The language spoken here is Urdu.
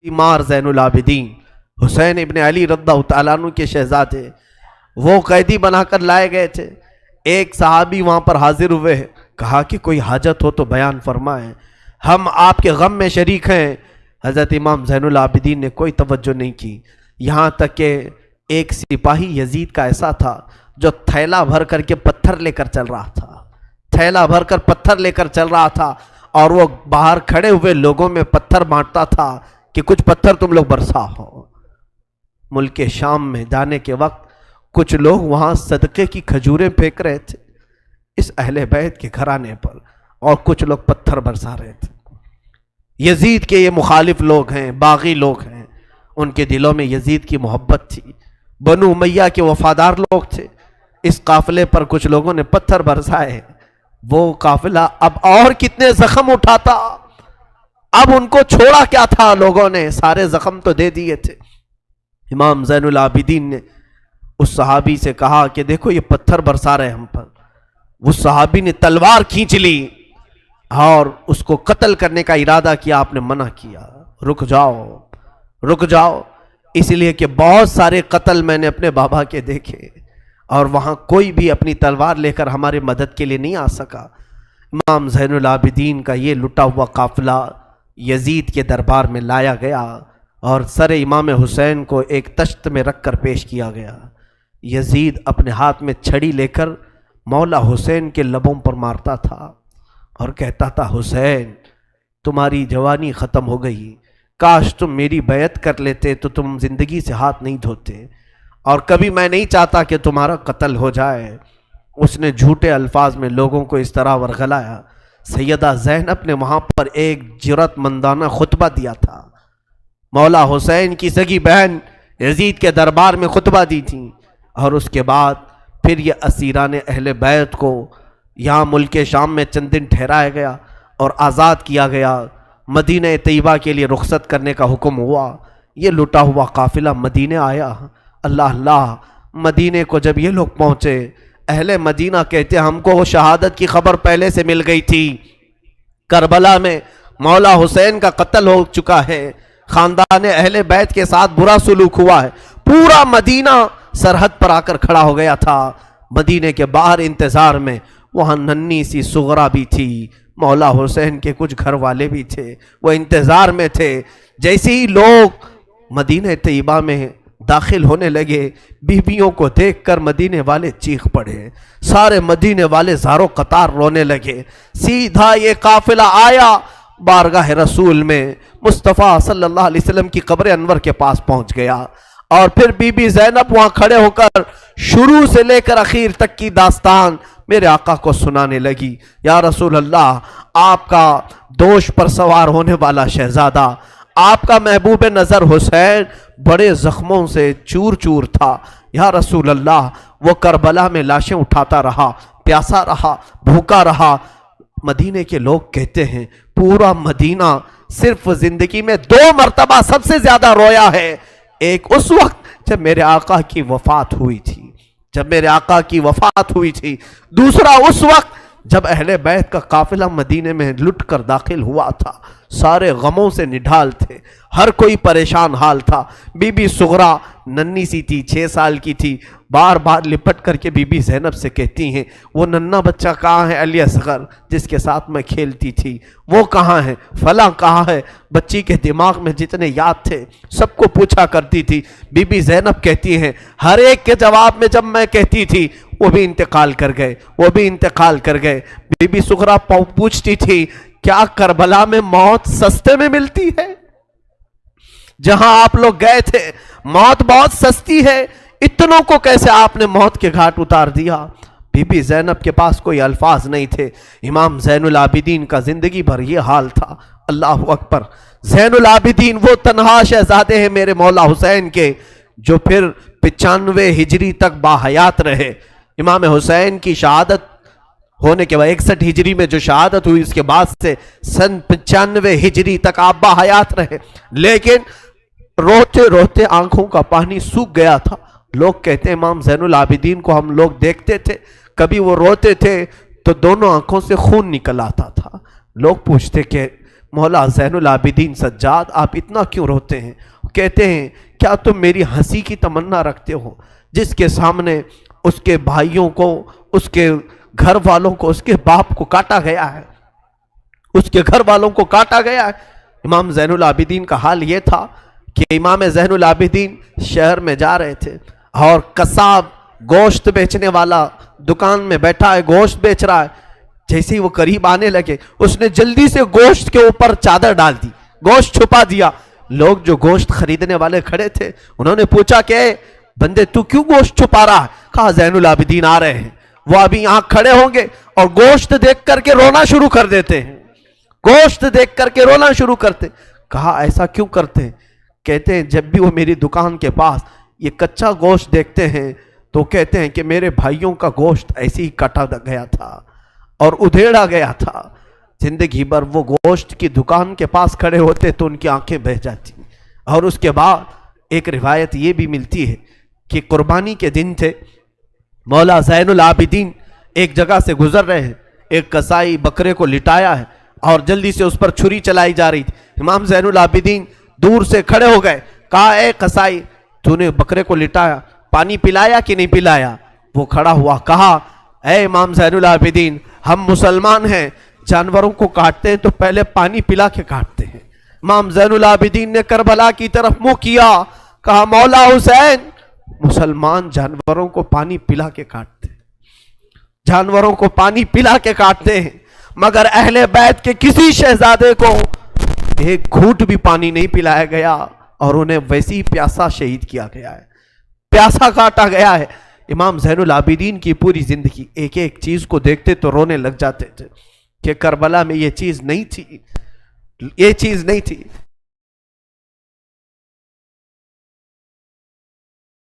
بیمار زین العابدین حسین ابن علی رضی اللہ تعالیٰ عنہ کے شہزادے وہ قیدی بنا کر لائے گئے تھے۔ ایک صحابی وہاں پر حاضر ہوئے، کہا کہ کوئی حاجت ہو تو بیان فرمائیں، ہم آپ کے غم میں شریک ہیں۔ حضرت امام زین العابدین نے کوئی توجہ نہیں کی، یہاں تک کہ ایک سپاہی یزید کا ایسا تھا جو تھیلا بھر کر کے پتھر لے کر چل رہا تھا، تھیلا بھر کر پتھر لے کر چل رہا تھا، اور وہ باہر کھڑے ہوئے لوگوں میں پتھر بانٹتا تھا کہ کچھ پتھر تم لوگ برسا ہو۔ ملک شام میں جانے کے وقت کچھ لوگ وہاں صدقے کی کھجوریں پھینک رہے تھے اس اہل بیت کے گھرانے پر، اور کچھ لوگ پتھر برسا رہے تھے۔ یزید کے یہ مخالف لوگ ہیں، باغی لوگ ہیں، ان کے دلوں میں یزید کی محبت تھی، بنو امیہ کے وفادار لوگ تھے۔ اس قافلے پر کچھ لوگوں نے پتھر برسائے، وہ قافلہ اب اور کتنے زخم اٹھاتا، اب ان کو چھوڑا کیا تھا، لوگوں نے سارے زخم تو دے دیے تھے۔ امام زین العابدین نے اس صحابی سے کہا کہ دیکھو یہ پتھر برسا رہے ہم پر۔ وہ صحابی نے تلوار کھینچ لی اور اس کو قتل کرنے کا ارادہ کیا، آپ نے منع کیا، رک جاؤ رک جاؤ، اس لیے کہ بہت سارے قتل میں نے اپنے بابا کے دیکھے، اور وہاں کوئی بھی اپنی تلوار لے کر ہمارے مدد کے لیے نہیں آ سکا۔ امام زین العابدین کا یہ لٹا ہوا قافلہ یزید کے دربار میں لایا گیا اور سر امام حسین کو ایک تشت میں رکھ کر پیش کیا گیا۔ یزید اپنے ہاتھ میں چھڑی لے کر مولا حسین کے لبوں پر مارتا تھا اور کہتا تھا، حسین تمہاری جوانی ختم ہو گئی، کاش تم میری بیعت کر لیتے تو تم زندگی سے ہاتھ نہیں دھوتے، اور کبھی میں نہیں چاہتا کہ تمہارا قتل ہو جائے۔ اس نے جھوٹے الفاظ میں لوگوں کو اس طرح ورغلایا۔ سیدہ زینب نے وہاں پر ایک جرأت مندانہ خطبہ دیا تھا، مولا حسین کی سگی بہن یزید کے دربار میں خطبہ دی تھی، اور اس کے بعد پھر یہ اسیران اہل بیت کو یہاں ملک شام میں چند دن ٹھہرایا گیا اور آزاد کیا گیا، مدینہ طیبہ کے لیے رخصت کرنے کا حکم ہوا۔ یہ لٹا ہوا قافلہ مدینہ آیا۔ اللہ اللہ، مدینے کو جب یہ لوگ پہنچے، اہل مدینہ کہتے ہم کو وہ شہادت کی خبر پہلے سے مل گئی تھی، کربلا میں مولا حسین کا قتل ہو چکا ہے، خاندان اہل بیت کے ساتھ برا سلوک ہوا ہے۔ پورا مدینہ سرحد پر آ کر کھڑا ہو گیا تھا، مدینے کے باہر انتظار میں۔ وہاں ننھی سی سغرا بھی تھی، مولا حسین کے کچھ گھر والے بھی تھے، وہ انتظار میں تھے۔ جیسے ہی لوگ مدینہ طیبہ میں داخل ہونے لگے، بیویوں کو دیکھ کر مدینے والے چیخ پڑے، سارے مدینے والے زارو قطار رونے لگے۔ سیدھا یہ قافلہ آیا بارگاہ رسول میں، مصطفیٰ صلی اللہ علیہ وسلم کی قبر انور کے پاس پہنچ گیا، اور پھر بی بی زینب وہاں کھڑے ہو کر شروع سے لے کر اخیر تک کی داستان میرے آقا کو سنانے لگی۔ یا رسول اللہ، آپ کا دوش پر سوار ہونے والا شہزادہ، آپ کا محبوب نظر حسین بڑے زخموں سے چور چور تھا۔ یا رسول اللہ، وہ کربلا میں لاشیں اٹھاتا رہا، پیاسا رہا، بھوکا رہا۔ مدینے کے لوگ کہتے ہیں پورا مدینہ صرف زندگی میں 2 مرتبہ سب سے زیادہ رویا ہے، ایک اس وقت جب میرے آقا کی وفات ہوئی تھی، دوسرا اس وقت جب اہل بیت کا قافلہ مدینے میں لٹ کر داخل ہوا تھا۔ سارے غموں سے نڈھال تھے، ہر کوئی پریشان حال تھا۔ بی بی سغرا ننھی سی تھی، 6 سال کی تھی، بار بار لپٹ کر کے بی بی زینب سے کہتی ہیں، وہ ننھا بچہ کہاں ہے علی اصغر جس کے ساتھ میں کھیلتی تھی، وہ کہاں ہے، فلاں کہاں ہے۔ بچی کے دماغ میں جتنے یاد تھے سب کو پوچھا کرتی تھی۔ بی بی زینب کہتی ہیں، ہر ایک کے جواب میں جب میں کہتی تھی وہ بھی انتقال کر گئے۔ بی بی سغرا پوچھتی تھی، کیا کربلا میں موت سستے میں ملتی ہے؟ جہاں آپ لوگ گئے تھے موت بہت سستی ہے، اتنوں کو کیسے آپ نے موت کے گھاٹ اتار دیا؟ بی بی زینب کے پاس کوئی الفاظ نہیں تھے۔ امام زین العابدین کا زندگی بھر یہ حال تھا۔ اللہ اکبر، زین العابدین وہ تنہا شہزادے ہیں میرے مولا حسین کے جو پھر 95 ہجری تک باحیات رہے۔ امام حسین کی شہادت ہونے کے بعد 61 ہجری میں جو شہادت ہوئی، اس کے بعد سے سن 95 ہجری تک آپ باحیات رہے، لیکن روتے روتے آنکھوں کا پانی سوکھ گیا تھا۔ لوگ کہتے ہیں امام زین العابدین کو ہم لوگ دیکھتے تھے، کبھی وہ روتے تھے تو دونوں آنکھوں سے خون نکل آتا تھا۔ لوگ پوچھتے کہ مولا زین العابدین سجاد آپ اتنا کیوں روتے ہیں؟ کہتے ہیں کیا تم میری ہنسی کی تمنا رکھتے ہو؟ جس کے سامنے اس کے بھائیوں کو، اس کے گھر والوں کو، اس کے باپ کو کاٹا گیا ہے، اس کے گھر والوں کو کاٹا گیا ہے۔ امام زین العابدین کا حال یہ تھا کہ امام زین العابدین شہر میں جا رہے تھے اور قصاب گوشت بیچنے والا دکان میں بیٹھا ہے، گوشت بیچ رہا ہے۔ جیسے ہی وہ قریب آنے لگے اس نے جلدی سے گوشت کے اوپر چادر ڈال دی، گوشت چھپا دیا۔ لوگ جو گوشت خریدنے والے کھڑے تھے انہوں نے پوچھا کہ اے بندے تو کیوں گوشت چھپا رہا ہے؟ کہا زین العابدین آ رہے ہیں، وہ ابھی یہاں کھڑے ہوں گے اور گوشت دیکھ کر کے رونا شروع کر دیتے ہیں، گوشت دیکھ کر کے رونا شروع کرتے۔ کہا ایسا کیوں کرتے ہیں؟ کہتے ہیں جب بھی وہ میری دکان کے پاس یہ کچا گوشت دیکھتے ہیں تو کہتے ہیں کہ میرے بھائیوں کا گوشت ایسے ہی کٹا گیا تھا اور ادھیڑا گیا تھا۔ زندگی بھر وہ گوشت کی دکان کے پاس کھڑے ہوتے تو ان کی آنکھیں بہہ جاتی۔ اور اس کے بعد ایک روایت یہ بھی ملتی ہے کہ قربانی کے دن تھے، مولا زین العابدین ایک جگہ سے گزر رہے ہیں، ایک قصائی بکرے کو لٹایا ہے اور جلدی سے اس پر چھری چلائی جا رہی تھی۔ امام زین العابدین دور سے کھڑے ہو گئے، کہا اے قصائی تو نے بکرے کو لٹایا، پانی پلایا کہ نہیں پلایا؟ وہ کھڑا ہوا، کہا اے امام زین العابدین ہم مسلمان ہیں، جانوروں کو کاٹتے ہیں تو پہلے پانی پلا کے کاٹتے ہیں۔ امام زین العابدین نے کربلا کی طرف منہ کیا، کہا مولا حسین مسلمان جانوروں کو پانی پلا کے کاٹتے ہیں، جانوروں کو پانی پلا کے کاٹتے ہیں، مگر اہل بیت کے کسی شہزادے کو ایک گھونٹ بھی پانی نہیں پلایا گیا اور انہیں ویسی ہی پیاسا شہید کیا گیا ہے، پیاسا کاٹا گیا ہے۔ امام زین العابدین کی پوری زندگی ایک ایک چیز کو دیکھتے تو رونے لگ جاتے تھے کہ کربلا میں یہ چیز نہیں تھی، یہ چیز نہیں تھی۔